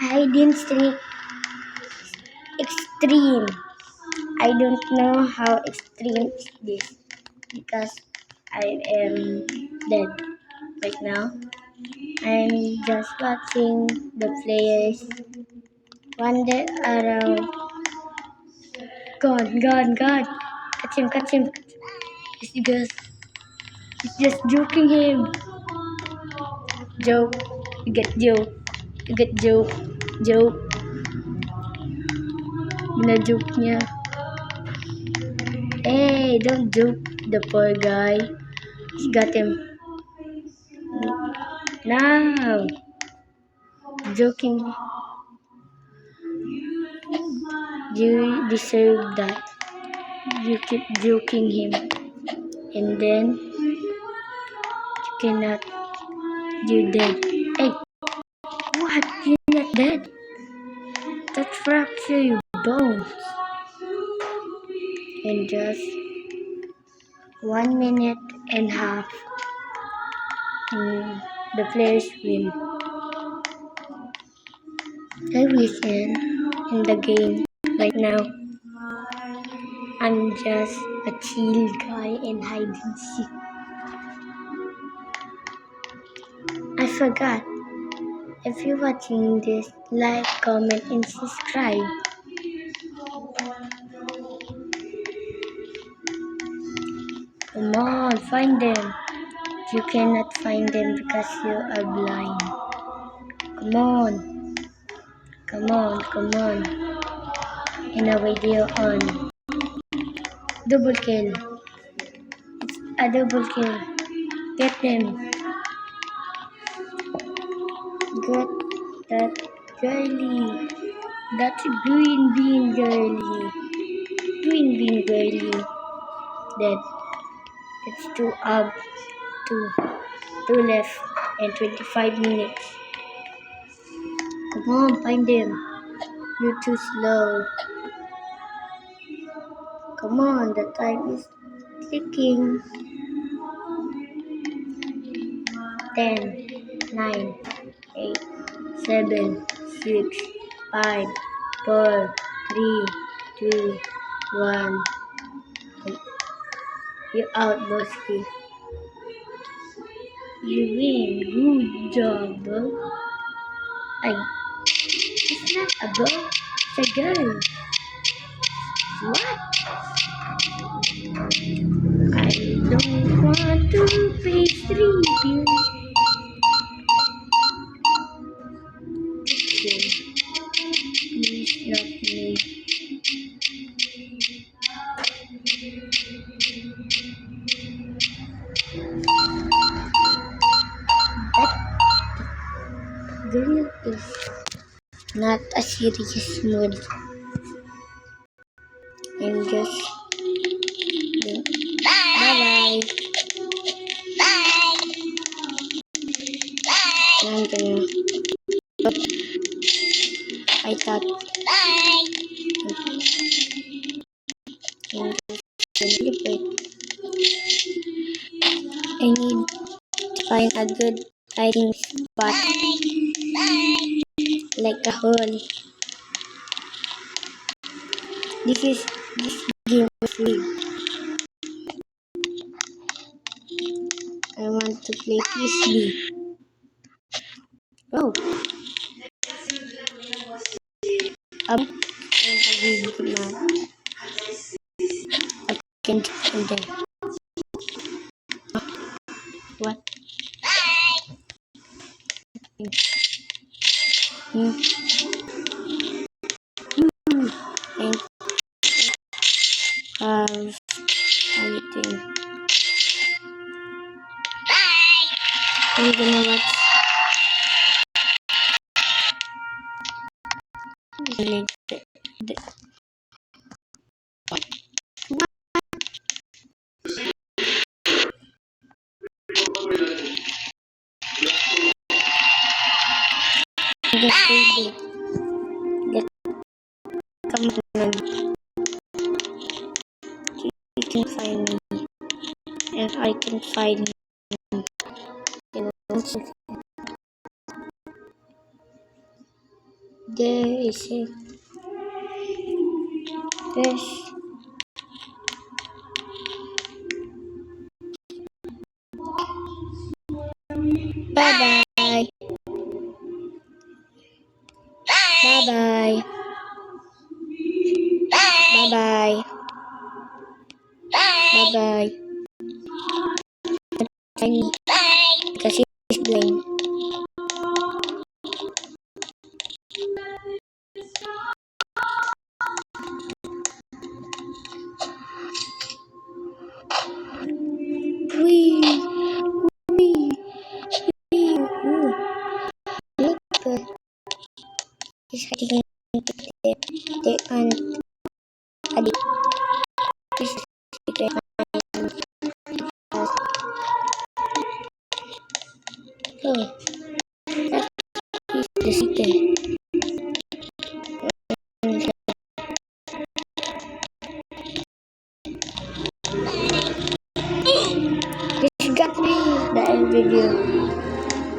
hide and seek extreme. I don't know how extreme is this because I am dead right now. I'm just watching the players wander around. Gone. Catch him. He's just joking him. Joke. You get joke. Joke. Bina-joke niya. Hey, don't joke the poor guy. He's got him. Now. Joking. You deserve that. You keep joking him. And then you cannot. You're dead. Hey, what? You're not dead? That fracture your bones. In just 1.5 minutes, the players win. I win in the game right now. I'm just a chill guy in hide and seek. I forgot. If you're watching this, like, comment, and subscribe. Come on, find them. You cannot find them because you are blind. Come on. In a video on. Double kill. It's a double kill. Get them. Get that girly. That's green bean girly. Dead. It's two left and 25 minutes. Come on, find them. You're too slow. Come on, the time is ticking. 10, 9, 8, 7, 6, 5, 4, 3, 2, 1. You're out, Bosky. You win. Good job, bro. It's not a boy, it's a girl. What? I don't want to play trivia. Please not me. That girl is not a serious mood. I'm just bye. Bye. I thought I'm just I need to find a good hiding spot like a hole. This game is rigged. I want to play peacefully. Oh, up and a big map. I can get there. What? And anything. I'm gonna watch the come on. You can find me. If I can find you, you know, There is a fish. Bye bye. Bye bye. Bye bye. Bye bye. Tiny. Because he's blind. Wee. Wee. Wee. Ooh. Look. He's hiding the ant. Adi. This is secret. Oh. That is the secret. This got me the end video.